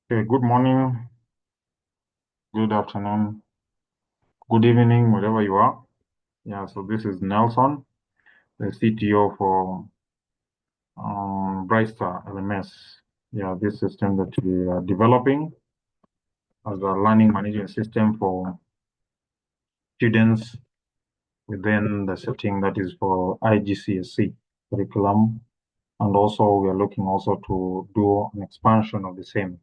Okay, good morning, good afternoon, good evening, wherever you are. Yeah, so this is Nelson, the CTO for Brightstar LMS. Yeah, this system that we are developing as a learning management system for students within the setting that is for IGCSE curriculum. And also we are looking also to do an expansion of the same.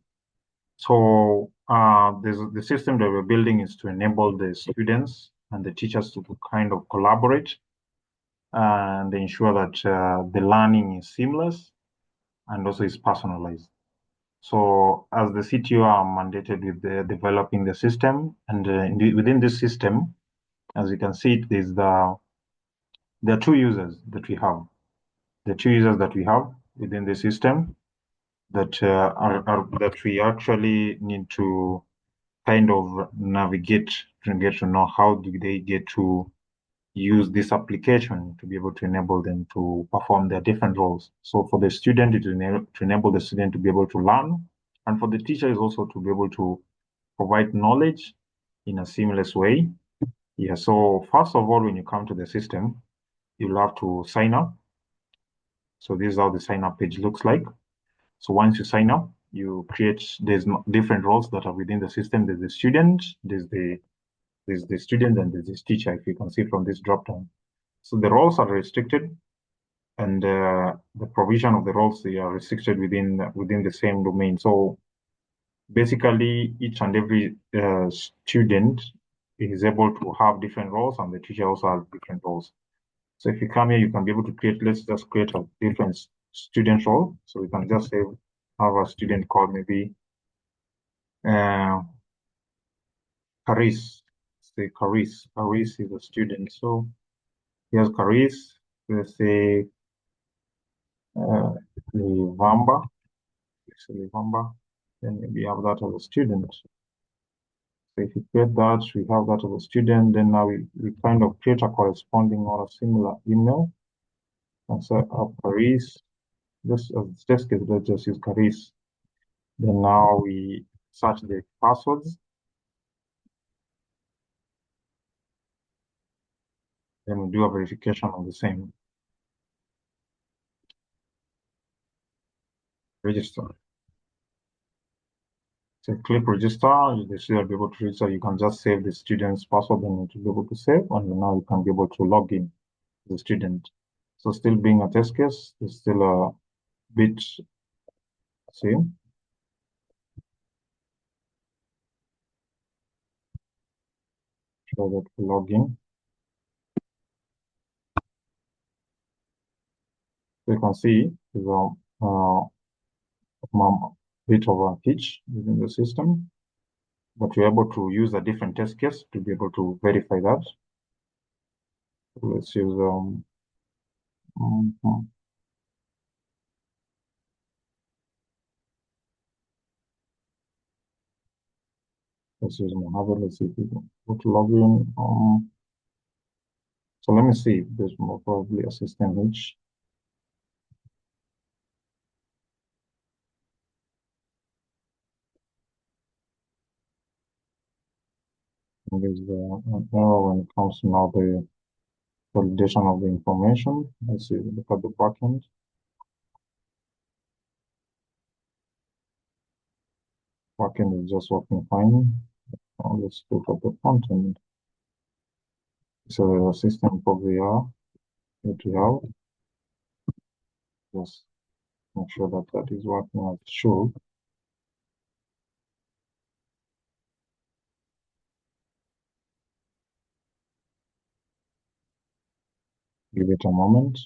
So the system that we're building is to enable the students and the teachers to kind of collaborate and ensure that the learning is seamless and also is personalized. So as the CTO, I'm mandated with developing the system, and within this system, as you can see, there are two users that we have. The two users that we have within the system that that we actually need to kind of navigate to get to know how do they get to use this application to be able to enable them to perform their different roles. So for the student, it will enable the student to be able to learn, and for the teacher is also to be able to provide knowledge in a seamless way. Yeah, so first of all, when you come to the system, you'll have to sign up. So this is how the sign up page looks like. So once you sign up, you create, there's different roles that are within the system. There's the student, there's the student, and there's this teacher, if you can see from this drop down. So the roles are restricted, and the provision of the roles, they are restricted within the same domain. So basically, each and every student is able to have different roles, and the teacher also has different roles. So if you come here, you can be able to create, let's just create a different student role. So we can just say, have a student called maybe uh, Caris. Say Caris. Caris is a student. So here's Caris. Let's say Livamba. Let's say Livamba. Then maybe have that as a student. So if you create that, we have that as a student. Then now we kind of create a corresponding or a similar email. And set up Caris. Just as test case, let's just use Caris. Then now we search the passwords. Then we do a verification of the same. Register. So click register. The student will be able to register. You can just save the student's password and to be able to save. And now you can be able to log in the student. So still being a test case, it's still a bit same. Show that we log in. So you can see there's a bit of a hitch within the system, but we're able to use a different test case to be able to verify that. So let's use let's use Mojave. Let's see if we can go to login. So let me see if there's more probably a system hitch. There's an error when it comes to now the validation of the information. Let's see, look at the backend. Backend is just working fine. Let's look at the front end. So the system probably are that we have. Just make sure that that is working as it should. Give it a moment.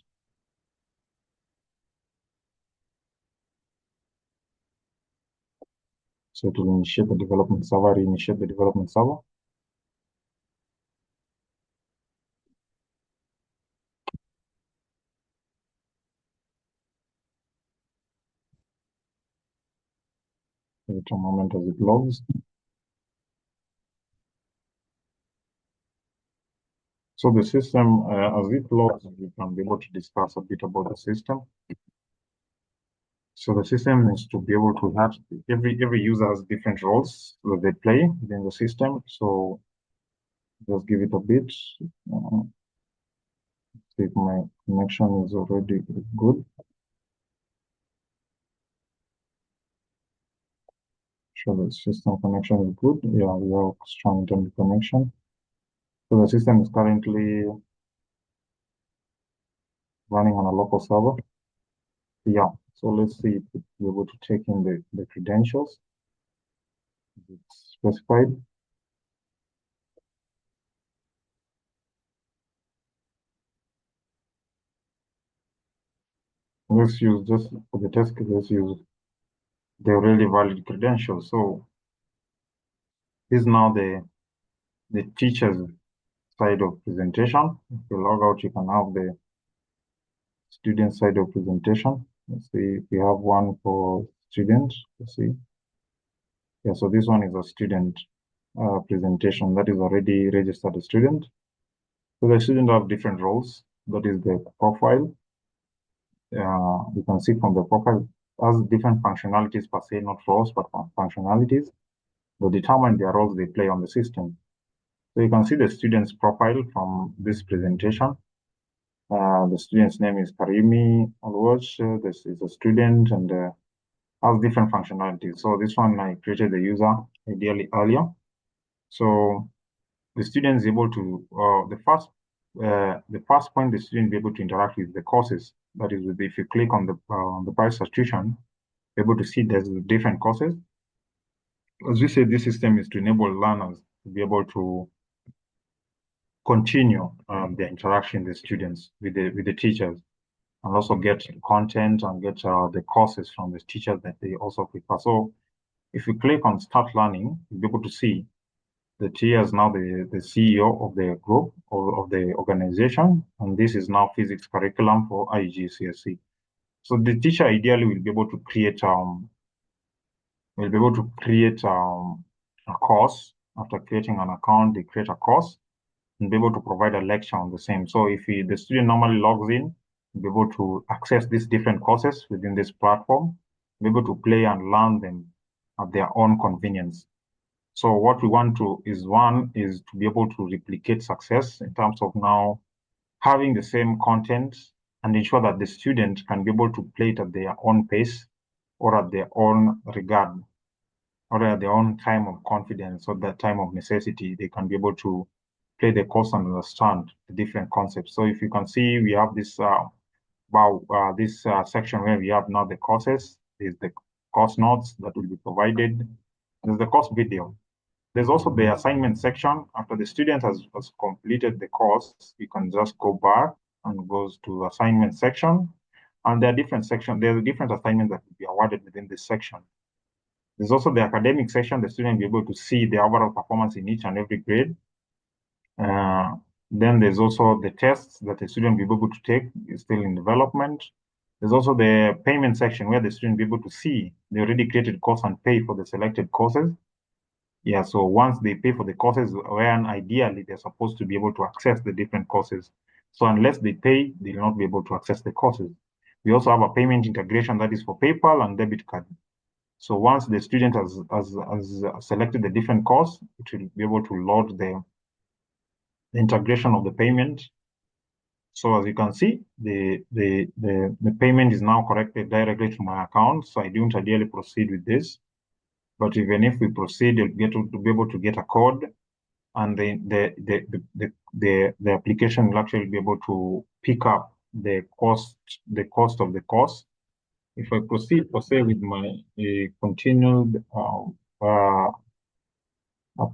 So to initiate the development server, reinitiate the development server. Give it a moment as it logs. So the system, as it logs, we can be able to discuss a bit about the system. So the system is to be able to have every user has different roles that they play within the system. So just give it a bit. See if my connection is already good. Sure, the system connection is good. Yeah, we have strong internet connection. So the system is currently running on a local server. Yeah, so let's see if we're able to take in the credentials. It's specified. Let's use just for the test, let's use the really valid credentials. So this is now the teacher's side of presentation. If you log out, you can have the student side of presentation. Let's see if we have one for students. Let's see. Yeah, so this one is a student presentation that is already registered a student. So the student have different roles. That is the profile. You can see from the profile has different functionalities per se, not roles, but functionalities that determine their roles they play on the system. So you can see the student's profile from this presentation. The student's name is Karimi Alwaj. This is a student and has different functionalities. So this one I created the user ideally earlier. So the student is able to the first point the student will be able to interact with the courses. That is, if you click on the Brightstar Tuition, you're able to see there's different courses. As we said, this system is to enable learners to be able to continue their interaction with the students, with the teachers, and also get content and get the courses from the teachers that they also prefer. So if you click on Start Learning, you'll be able to see the TA is now the CEO of the group or of the organization, and this is now physics curriculum for IGCSE. So the teacher ideally will be able to create a course. After creating an account, they create a course and be able to provide a lecture on the same. So if the student normally logs in, be able to access these different courses within this platform, be able to play and learn them at their own convenience. So what we want to is one is to be able to replicate success in terms of now having the same content and ensure that the student can be able to play it at their own pace or at their own regard or at their own time of confidence or the time of necessity. They can be able to play the course and understand the different concepts. So if you can see, we have this section where we have now the courses. There's the course notes that will be provided. There's the course video. There's also the assignment section. After the student has completed the course, you can just go back and goes to the assignment section. And there are different sections. There are different assignments that will be awarded within this section. There's also the academic section. The student will be able to see the overall performance in each and every grade. Then there's also the tests that the student will be able to take, is still in development. There's also the payment section where the student will be able to see the already created course and pay for the selected courses. Yeah, so once they pay for the courses, when ideally they're supposed to be able to access the different courses. So unless they pay, they'll not be able to access the courses. We also have a payment integration that is for PayPal and debit card. So once the student has selected the different course, it will be able to load the integration of the payment. So as you can see, the payment is now corrected directly to my account. So I don't ideally proceed with this. But even if we proceed, you'll get to be able to get a code, and the application will actually be able to pick up the cost of the course. If I proceed per se with my continued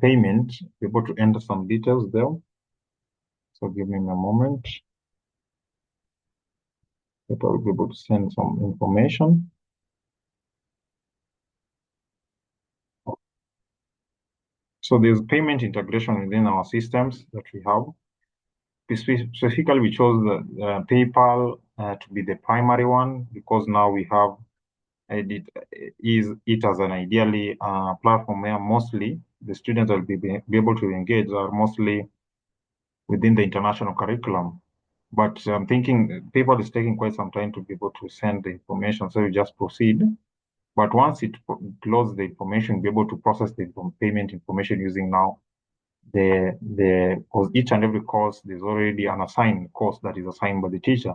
payment, be able to enter some details there. So give me a moment. That I'll be able to send some information. So there's payment integration within our systems that we have. Specifically, we chose the PayPal to be the primary one because now we have it as an ideally platform where mostly the students will be able to engage are mostly within the international curriculum. But I'm thinking PayPal is taking quite some time to be able to send the information, so you just proceed. But once it loads the information, be able to process the payment information using now because each and every course, there's already an assigned course that is assigned by the teacher.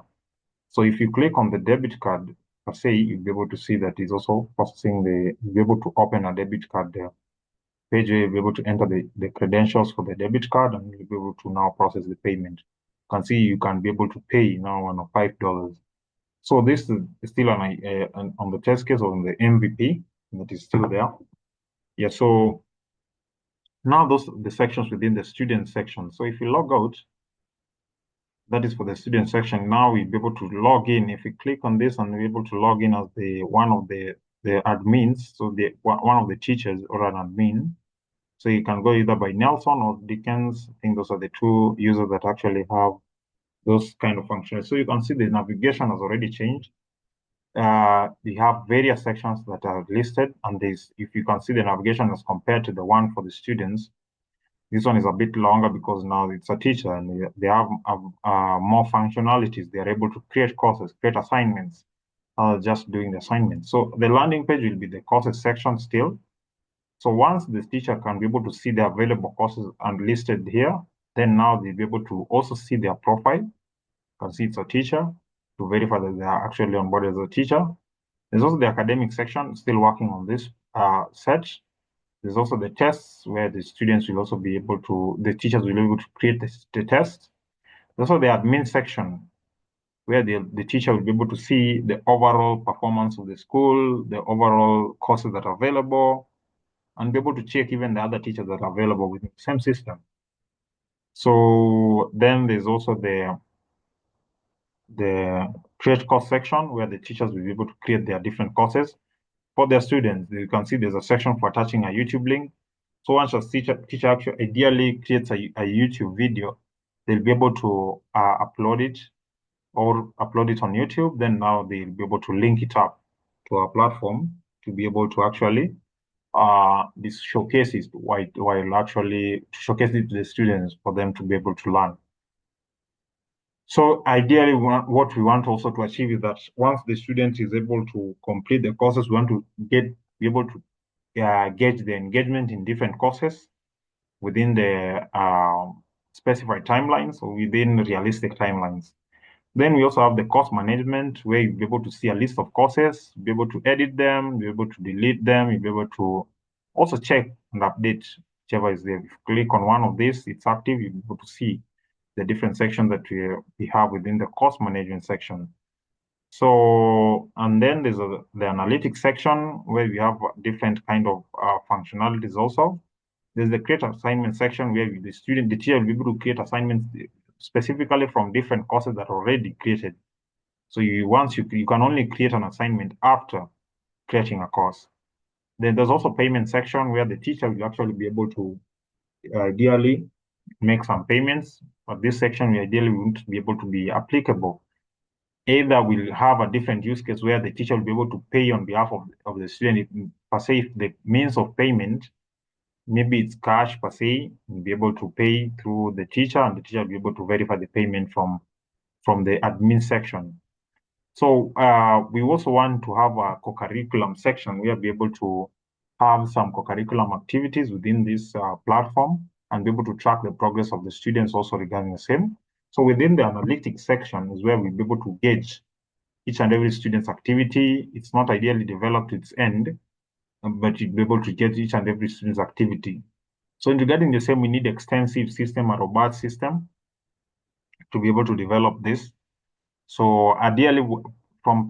So if you click on the debit card per se, you'll be able to see that it's also processing you'll be able to open a debit card page where you'll be able to enter the credentials for the debit card, and you'll be able to now process the payment. You can see you can be able to pay now on $5. So this is still on the test case or on the MVP that is still there. Yeah, so now those are the sections within the student section. So if you log out, that is for the student section. Now we'll be able to log in. If you click on this and we're able to log in as one of the admins, so one of the teachers or an admin. So you can go either by Nelson or Dickens. I think those are the two users that actually have those kind of functions. So you can see the navigation has already changed. We have various sections that are listed, and if you can see the navigation as compared to the one for the students, this one is a bit longer because now it's a teacher and they have more functionalities. They are able to create courses, create assignments, just doing the assignments. So the landing page will be the courses section still. So once the teacher can be able to see the available courses and listed here, then now they'll be able to also see their profile. You can see it's a teacher to verify that they are actually on board as a teacher. There's also the academic section, still working on this search. There's also the tests where the students will also be able to, the teachers will be able to create the test. There's also the admin section where the teacher will be able to see the overall performance of the school, the overall courses that are available, and be able to check even the other teachers that are available within the same system. So then there's also the create course section where the teachers will be able to create their different courses for their students. You can see there's a section for attaching a YouTube link. So once a teacher actually ideally creates a YouTube video, they'll be able to upload it on YouTube. Then now they'll be able to link it up to our platform to be able to actually this showcases while actually showcase it to the students for them to be able to learn. So ideally, what we want also to achieve is that once the student is able to complete the courses, we want to be able to gauge the engagement in different courses within the specified timelines or within realistic timelines. Then we also have the course management, where you'll be able to see a list of courses, be able to edit them, be able to delete them, you'll be able to also check and update whichever is there. If you click on one of these, it's active, you'll be able to see the different sections that we have within the course management section. So, and then there's the analytics section where we have different kind of functionalities also. There's the create assignment section where the teacher will be able to create assignments specifically from different courses that are already created. So you can only create an assignment after creating a course. Then there's also payment section where the teacher will actually be able to ideally make some payments. But this section we ideally want to be able to be applicable. Either we'll have a different use case where the teacher will be able to pay on behalf of the student. Per se, if the means of payment, maybe it's cash per se, we'll be able to pay through the teacher, and the teacher will be able to verify the payment from the admin section. So we also want to have a co-curriculum section where we'll be able to have some co-curriculum activities within this platform and be able to track the progress of the students also regarding the same. So within the analytics section is where we'll be able to gauge each and every student's activity. It's not ideally developed to its end, but you'll be able to get each and every student's activity. So in regarding the same, we need extensive system, a robust system to be able to develop this. So ideally, from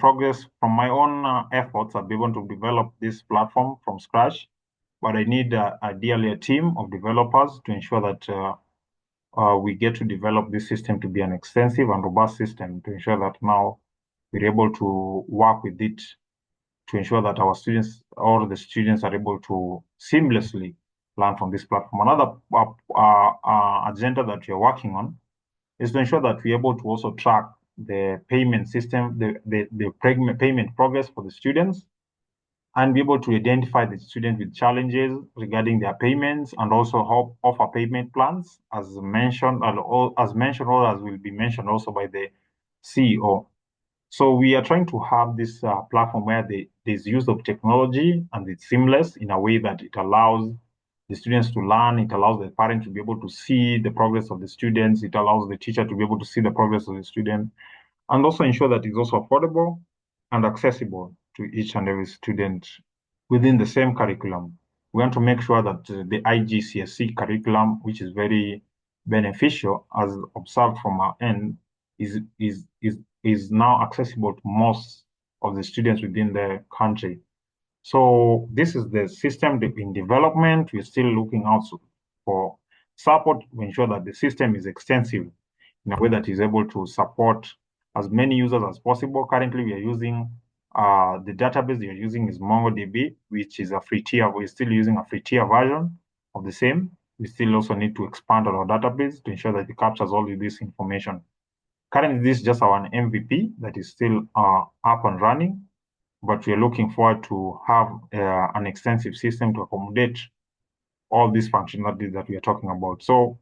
my own efforts, I'll be able to develop this platform from scratch, but I need ideally a team of developers to ensure that we get to develop this system to be an extensive and robust system to ensure that now we're able to work with it to ensure that our students, all the students are able to seamlessly learn from this platform. Another agenda that we're working on is to ensure that we're able to also track the payment system, the payment progress for the students. and be able to identify the students with challenges regarding their payments and also help offer payment plans as mentioned, and all as mentioned, or as will be mentioned also by the CEO. So we are trying to have this platform where there's use of technology and it's seamless in a way that it allows the students to learn, it allows the parent to be able to see the progress of the students, it allows the teacher to be able to see the progress of the student, and also ensure that it's also affordable and accessible to each and every student within the same curriculum. We want to make sure that the IGCSE curriculum, which is very beneficial as observed from our end, is now accessible to most of the students within the country. So this is the system in development. We're still looking out for support to ensure that the system is extensive in a way that is able to support as many users as possible. Currently, we are using the database we are using is MongoDB, which is a free tier. We're still using a free tier version of the same. We still also need to expand on our database to ensure that it captures all of this information. Currently, this is just our MVP that is still up and running, but we are looking forward to have an extensive system to accommodate all these functionalities that we are talking about. So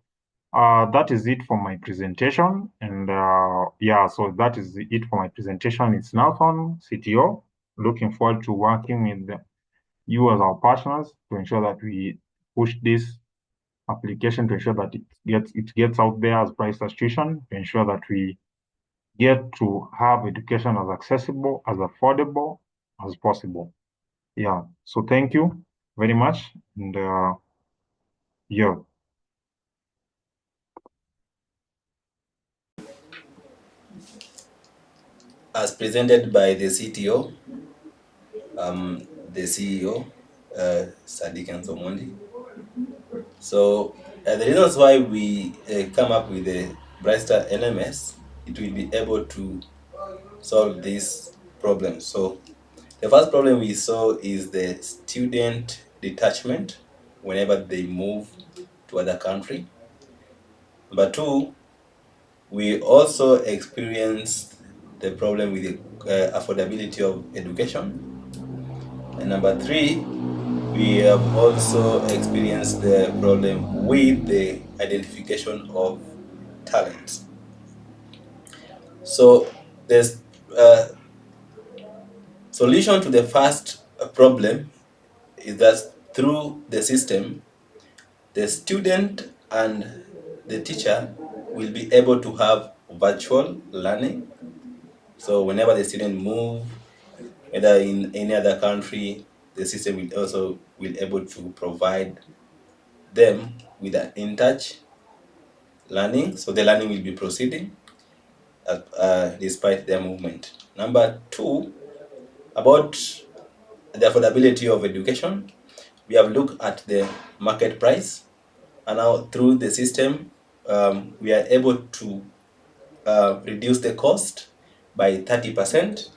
that is it for my presentation. And yeah, so that is it for my presentation. It's Nathan, CTO. Looking forward to working with you as our partners to ensure that we push this application to ensure that it gets out there as Brightstar Tuition, to ensure that we get to have education as accessible, as affordable as possible. Yeah. So thank you very much. And yeah. As presented by the CTO, the CEO, Sadiq and Somondi. So the reasons why we come up with the Brightstar LMS, it will be able to solve this problem. So the first problem we saw is the student detachment whenever they move to other country. Number two, we also experienced the problem with the affordability of education. And number three, we have also experienced the problem with the identification of talent. So the solution to the first problem is that through the system, the student and the teacher will be able to have virtual learning. So whenever the student move, whether in any other country, the system will also will able to provide them with an in-touch learning. So the learning will be proceeding despite their movement. Number two, about the affordability of education, we have looked at the market price, and now through the system, we are able to reduce the cost by 30%.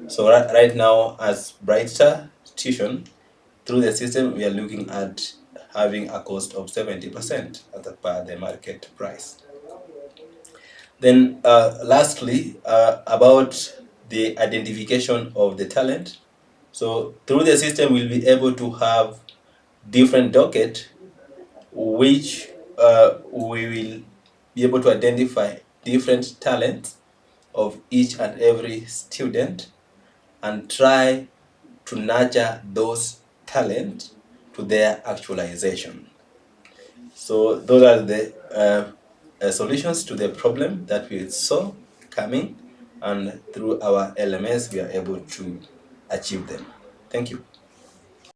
So right now, as Brightstar Tuition, through the system, we are looking at having a cost of 70% per the market price. Then lastly, about the identification of the talent. So through the system, we'll be able to have different docket, which we will be able to identify different talents of each and every student and try to nurture those talents to their actualization. So those are the solutions to the problem that we saw coming, and through our LMS we are able to achieve them. Thank you.